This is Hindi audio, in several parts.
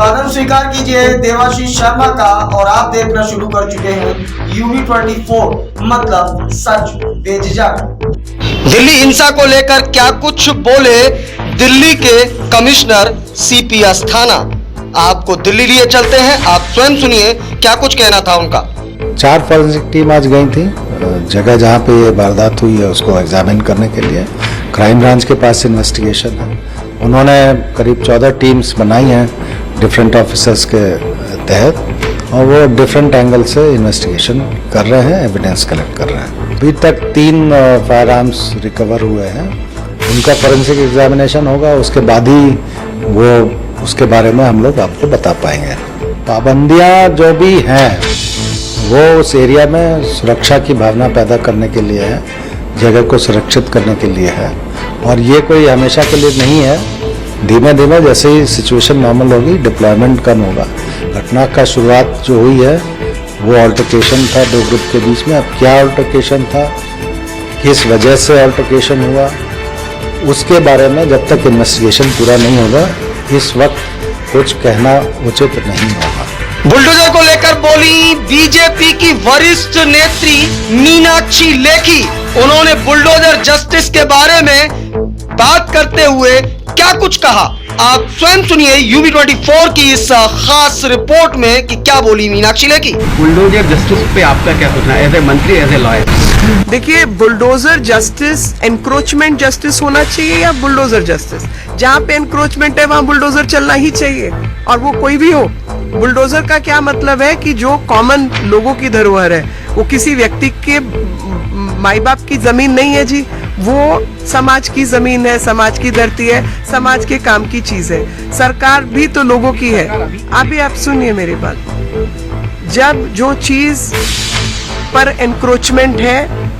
अभिवादन स्वीकार कीजिए देवाशीष शर्मा का और आप देखना शुरू कर चुके हैं UB24 मतलब सच बेझिझक। दिल्ली हिंसा को लेकर क्या कुछ बोले दिल्ली के कमिश्नर CP अस्थाना। आपको दिल्ली लिए चलते हैं, आप स्वयं सुनिए क्या कुछ कहना था उनका। 4 फॉरेंसिक टीम आज गई थी जगह जहां पे ये वारदात हुई है उसको एग्जामिन करने के लिए। क्राइम ब्रांच के पास इन्वेस्टिगेशन है, उन्होंने करीब 14 टीम्स बनाई हैं डिफरेंट ऑफिसर्स के तहत और वो डिफरेंट एंगल से इन्वेस्टिगेशन कर रहे हैं, एविडेंस कलेक्ट कर रहे हैं। अभी तक 3 फायर आर्म्स रिकवर हुए हैं, उनका फॉरेंसिक एग्जामिनेशन होगा, उसके बाद ही वो उसके बारे में हम लोग आपको बता पाएंगे। पाबंदियां जो भी हैं वो उस एरिया में सुरक्षा की भावना पैदा करने के लिए है, जगह को सुरक्षित करने के लिए है और ये कोई हमेशा के लिए नहीं है। धीमे धीमे जैसे ही सिचुएशन नॉर्मल होगी डिप्लॉयमेंट कम होगा। घटना का शुरुआत जो हुई है वो अल्टरकेशन था 2 ग्रुप के बीच में। अब क्या अल्टरकेशन था, किस वजह से अल्टरकेशन हुआ, उसके बारे में जब तक इन्वेस्टिगेशन पूरा नहीं होगा इस वक्त कुछ कहना उचित नहीं होगा। बुलडोजर को लेकर बोली बीजेपी की वरिष्ठ नेत्री मीनाक्षी लेखी। उन्होंने बुलडोजर जस्टिस के बारे में बात करते हुए क्या कुछ कहा, आप स्वयं सुनिए UB24 की इस खास रिपोर्ट में कि क्या बोली मीनाक्षी लेखी। बुलडोजर जस्टिस पे आपका क्या सोचना है एज ए मंत्री, एज ए लॉयर? देखिए, बुलडोजर जस्टिस एनक्रोचमेंट जस्टिस होना चाहिए या बुलडोजर जस्टिस? जहाँ पे एनक्रोचमेंट है वहाँ बुलडोजर चलना ही चाहिए और वो कोई भी हो। बुलडोजर का क्या मतलब है कि जो कॉमन लोगों की धरोहर है, वो किसी व्यक्ति के माई बाप की जमीन नहीं है जी, वो समाज की जमीन है, समाज की धरती है, समाज के काम की चीज है। सरकार भी तो लोगों की है। अभी आप सुनिए मेरी बात, जब जो चीज पर एनक्रोचमेंट है,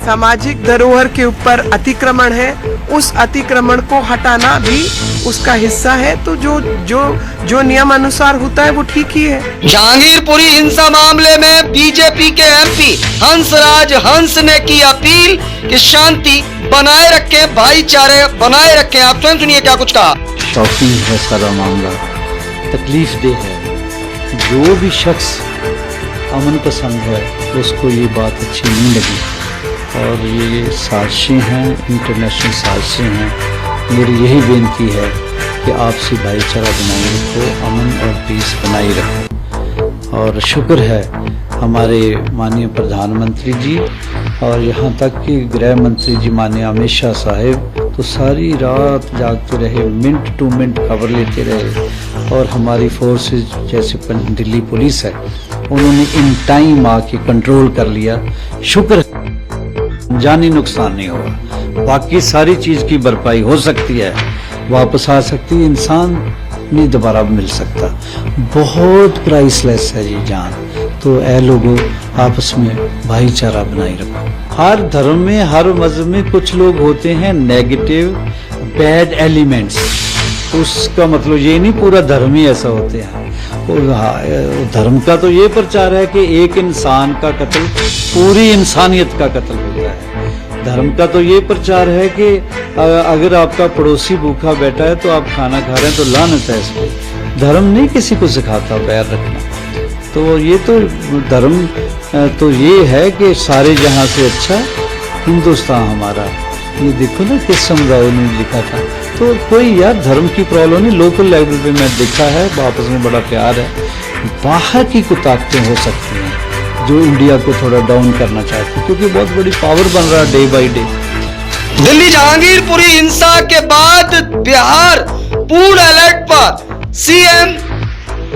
सामाजिक धरोहर के ऊपर अतिक्रमण है, उस अतिक्रमण को हटाना भी उसका हिस्सा है। तो जो नियम अनुसार होता है वो ठीक ही है। जहांगीरपुरी हिंसा मामले में बीजेपी के MP हंसराज हंस ने की अपील कि शांति बनाए रखें, भाईचारे बनाए रखें। आप स्वयं सुनिए क्या कुछ कहा। शॉकिंग है सारा मामला, तकलीफ दे है। जो भी शख्स अमन पसंद है उसको ये बात अच्छी नहीं लगी और ये साजिशें हैं, इंटरनेशनल साजिशें हैं। मेरी यही बेनती है कि आपसी भाईचारा बनाए रखो, अमन और पीस बनाए रखो। और शुक्र है हमारे माननीय प्रधानमंत्री जी और यहाँ तक कि गृह मंत्री जी माननीय अमित शाह साहिब तो सारी रात जागते रहे, मिनट टू मिनट खबर लेते रहे और हमारी फोर्सेस जैसे दिल्ली पुलिस है उन्होंने इन टाइम आके कंट्रोल कर लिया। शुक्र जानी नुकसान नहीं हुआ। बाकी सारी चीज की भरपाई हो सकती है, वापस आ सकती है, इंसान नहीं दोबारा मिल सकता। बहुत प्राइसलेस है ये जान। तो ऐ लोगों, आपस में भाईचारा बनाए रखो। हर धर्म में, हर मजहब में कुछ लोग होते हैं नेगेटिव, बैड एलिमेंट्स। उसका मतलब ये नहीं पूरा धर्म ही ऐसा होते हैं। धर्म का तो ये प्रचार है कि एक इंसान का कत्ल पूरी इंसानियत का कत्ल होता है। धर्म का तो ये प्रचार है कि अगर आपका पड़ोसी भूखा बैठा है तो आप खाना खा रहे हैं तो लानत है इसको। धर्म नहीं किसी को सिखाता बैर रखना। तो ये तो धर्म तो ये है कि सारे जहां से अच्छा हिंदुस्तान हमारा। ये देखो ना किस समुदाय ने लिखा था। तो कोई यार धर्म की प्रॉब्लम नहीं, लोकल लेवल पे मैं देखा है आपस में बड़ा प्यार है। बाहर की कुछ ताकतें हो सकती हैं जो इंडिया को थोड़ा डाउन करना चाहती है क्योंकि बहुत बड़ी पावर बन रहा है day by day. Delhi Jahangirpuri हिंसा के बाद बिहार पूर्ण अलर्ट पर CM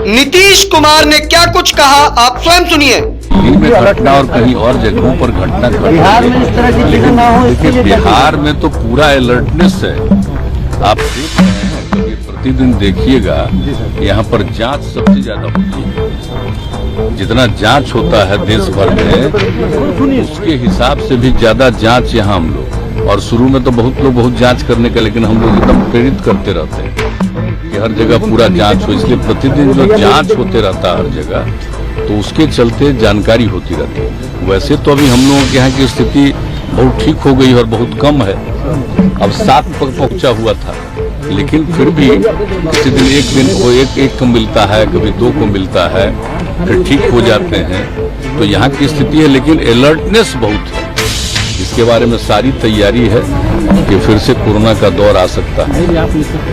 नीतीश कुमार ने क्या कुछ कहा, आप स्वयं सुनिए। में घटना और कहीं और जगहों पर घटना बिहार में इस तरह की चीजें ना हो। देखिए बिहार में तो पूरा अलर्टनेस है। आप देख रहे हैं, कभी प्रतिदिन देखिएगा यहाँ पर जांच सबसे ज्यादा होती है। जितना जांच होता है देश भर में उसके हिसाब से भी ज्यादा जांच यहाँ हम लोग। और शुरू में तो बहुत लोग बहुत जांच करने का, लेकिन हम लोग एकदम प्रेरित करते रहते हैं कि हर जगह पूरा जांच हो। इसलिए प्रतिदिन जो जांच होते रहता है हर जगह, तो उसके चलते जानकारी होती रहती है। वैसे तो अभी हम लोगों के यहाँ की स्थिति बहुत ठीक हो गई और बहुत कम है। अब 7 तक पहुंचा हुआ था, लेकिन फिर भी किसी दिन एक दिन वो एक को मिलता है, कभी 2 को मिलता है, फिर ठीक हो जाते हैं। तो यहाँ की स्थिति है, लेकिन अलर्टनेस बहुत है। इसके बारे में सारी तैयारी है कि फिर से कोरोना का दौर आ सकता है।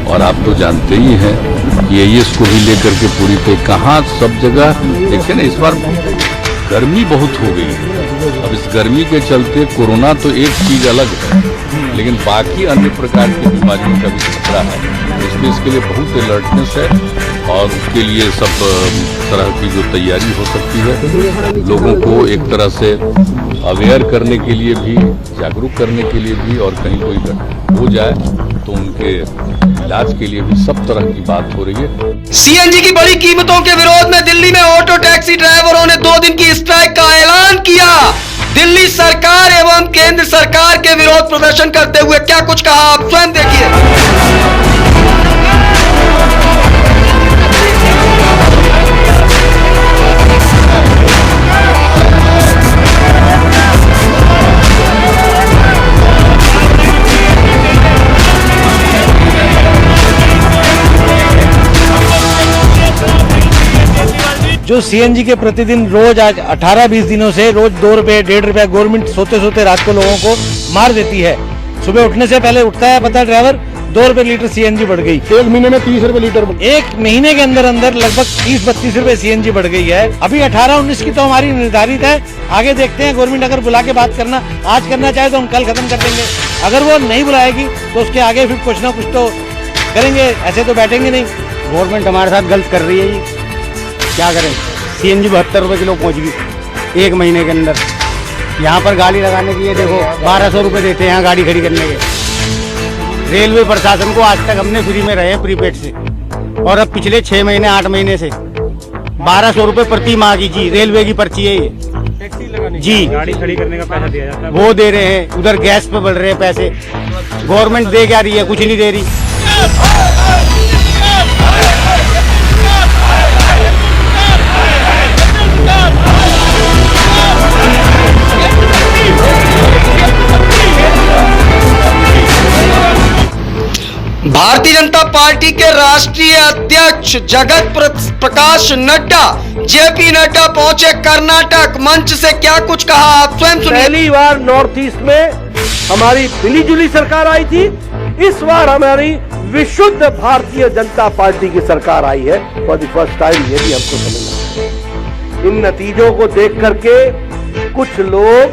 और आप तो जानते ही हैं कि एईएस को भी लेकर के पूरी कहाँ सब जगह देखिए ना, इस बार गर्मी बहुत हो गई है। अब इस गर्मी के चलते कोरोना तो एक चीज अलग है, लेकिन बाकी अन्य प्रकार की बीमारियों का भी खतरा है। इसलिए इसके लिए बहुत अलर्टनेस है और उसके लिए सब तरह की जो तैयारी हो सकती है, लोगों को एक तरह से अवेयर करने के लिए भी, जागरूक करने के लिए भी, और कहीं कोई घटना हो जाए तो उनके इलाज के लिए भी सब तरह की बात हो रही है। सीएनजी की बड़ी कीमतों के विरोध में दिल्ली में ऑटो टैक्सी ड्राइवरों ने 2 दिन की स्ट्राइक का ऐलान किया। दिल्ली सरकार एवं केंद्र सरकार के विरोध प्रदर्शन करते हुए क्या कुछ कहा, आप स्वयं देखिए। जो सीएनजी के प्रतिदिन रोज आज 18-20 दिनों से रोज 2 रुपए 1.5 रुपया गवर्नमेंट सोते सोते रात को लोगों को मार देती है। सुबह उठने से पहले उठता है पता ड्राइवर 2 रुपए लीटर सीएनजी बढ़ गई। 1 महीने में 30 रुपए लीटर। 1 महीने के अंदर लगभग 30-32 रुपए सीएनजी बढ़ गई है। अभी 18-19 की तो हमारी निर्धारित है, आगे देखते हैं। गवर्नमेंट अगर बुला के बात करना आज करना चाहे तो हम कल खत्म कर देंगे, अगर वो नहीं बुलाएगी तो उसके आगे फिर कुछ ना कुछ तो करेंगे, ऐसे तो बैठेंगे नहीं। गवर्नमेंट हमारे साथ गलत कर रही है जी, क्या करें। सीएनजी 72 रुपए किलो पहुंच गई 1 महीने के अंदर। यहाँ पर गाड़ी लगाने के लिए देखो 1200 रुपए देते हैं यहाँ गाड़ी खड़ी करने के। रेलवे प्रशासन को आज तक हमने फ्री में रहे प्रीपेड से, और अब पिछले 6 महीने 8 महीने से 1200 रुपए प्रति माह की जी रेलवे की पर्ची है ये जी। गाड़ी खड़ी करने का पैसा दिया जाता है, वो दे रहे हैं, उधर गैस पे बढ़ रहे हैं पैसे। गवर्नमेंट दे क्या रही है, कुछ नहीं दे रही। भारतीय जनता पार्टी के राष्ट्रीय अध्यक्ष जगत प्रकाश नड्डा, जेपी नड्डा पहुंचे कर्नाटक। मंच से क्या कुछ कहा, आप स्वयं सुनिए। पहली बार नॉर्थ ईस्ट में हमारी मिलीजुली सरकार आई थी, इस बार हमारी विशुद्ध भारतीय जनता पार्टी की सरकार आई है फॉर द फर्स्ट टाइम। ये भी हमको समझना है। इन नतीजों को देख करके कुछ लोग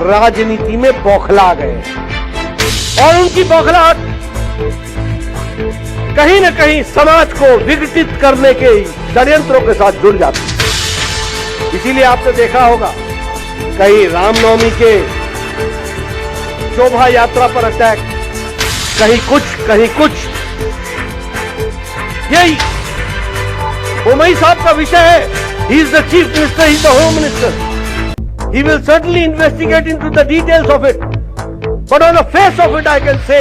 राजनीति में बौखला गए और उनकी बौखलाहट कहीं न कहीं समाज को विघटित करने के षड्यंत्रों के साथ जुड़ जाती है। इसीलिए आपने देखा होगा कहीं रामनवमी के शोभा यात्रा पर अटैक, कहीं कुछ। यही उमई साहब का विषय है। He is the chief minister, he is the home minister. He will certainly investigate into the details of it, but on the face of it I can say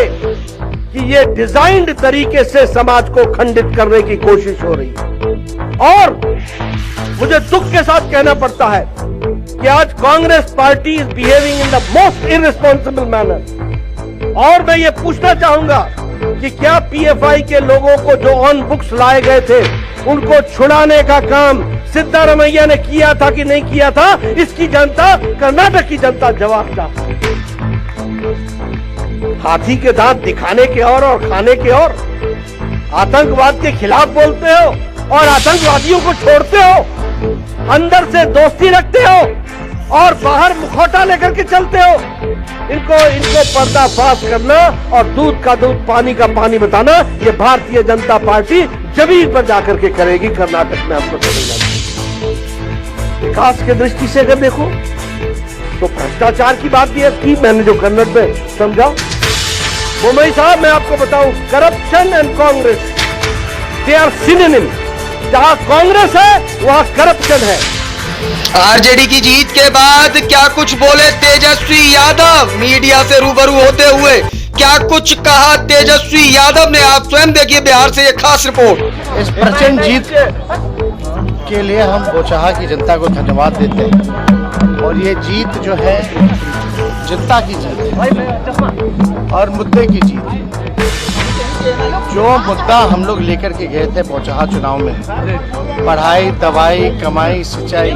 कि ये डिजाइन्ड तरीके से समाज को खंडित करने की कोशिश हो रही है। और मुझे दुख के साथ कहना पड़ता है कि आज Congress party is behaving in the most irresponsible manner. और मैं ये पूछना चाहूंगा कि क्या पीएफआई के लोगों को जो ऑन बुक्स लाए गए थे उनको छुड़ाने का काम सिद्धारमैया ने किया था कि नहीं किया था? इसकी जनता, कर्नाटक की जनता जवाब चाहती है। हाथी के दांत दिखाने के और खाने के और। आतंकवाद के खिलाफ बोलते हो और आतंकवादियों को छोड़ते हो, अंदर से दोस्ती रखते हो और बाहर मुखौटा लेकर के चलते हो। इनको पर्दाफाश करना और दूध का दूध पानी का पानी बताना, ये भारतीय जनता पार्टी जमीन पर जाकर के करेगी कर्नाटक में। हमको समझना विकास की दृष्टि से अगर देखो तो भ्रष्टाचार की बात भी की मैंने जो कन्नड़ में समझा। मुंबई साहब मैं आपको बताऊं, corruption and Congress they are synonym. जहां कांग्रेस है वहां करप्शन है। आरजेडी की जीत के बाद क्या कुछ बोले तेजस्वी यादव, मीडिया से रूबरू होते हुए क्या कुछ कहा तेजस्वी यादव ने, आप स्वयं देखिए बिहार से ये खास रिपोर्ट। इस प्रचंड जीत के लिए हम बोचहा की जनता को धन्यवाद देते हैं। और ये जीत जो है जनता की जीत है और मुद्दे की जीत है। जो मुद्दा हम लोग लेकर के गए थे बौचहा चुनाव में, पढ़ाई, दवाई, कमाई, सिंचाई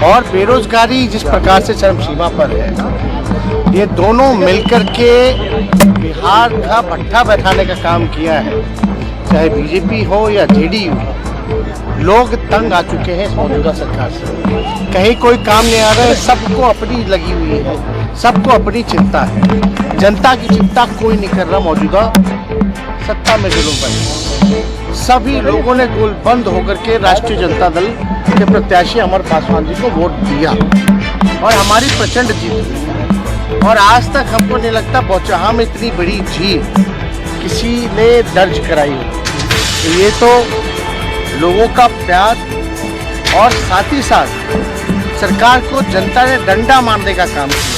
और बेरोजगारी जिस प्रकार से चरम सीमा पर है, ये दोनों मिलकर के बिहार का भट्ठा बैठाने का काम किया है। चाहे बीजेपी हो या जेडीयू, लोग तंग आ चुके हैं इस मौजूदा सरकार से। कहीं कोई काम नहीं आ रहा है, सबको अपनी लगी हुई है, सबको अपनी चिंता है। जनता की चिंता कोई नहीं कर रहा। मौजूदा सत्ता में जो लोग बैठे, सभी लोगों ने गोलबंद होकर के राष्ट्रीय जनता दल के प्रत्याशी अमर पासवान जी को वोट दिया और हमारी प्रचंड जीत हुई। और आज तक हमको नहीं लगता बौचहा में इतनी बड़ी जीत किसी ने दर्ज कराई हो। तो ये तो लोगों का प्यार और साथ ही साथ सरकार को जनता ने डंडा मारने का काम किया।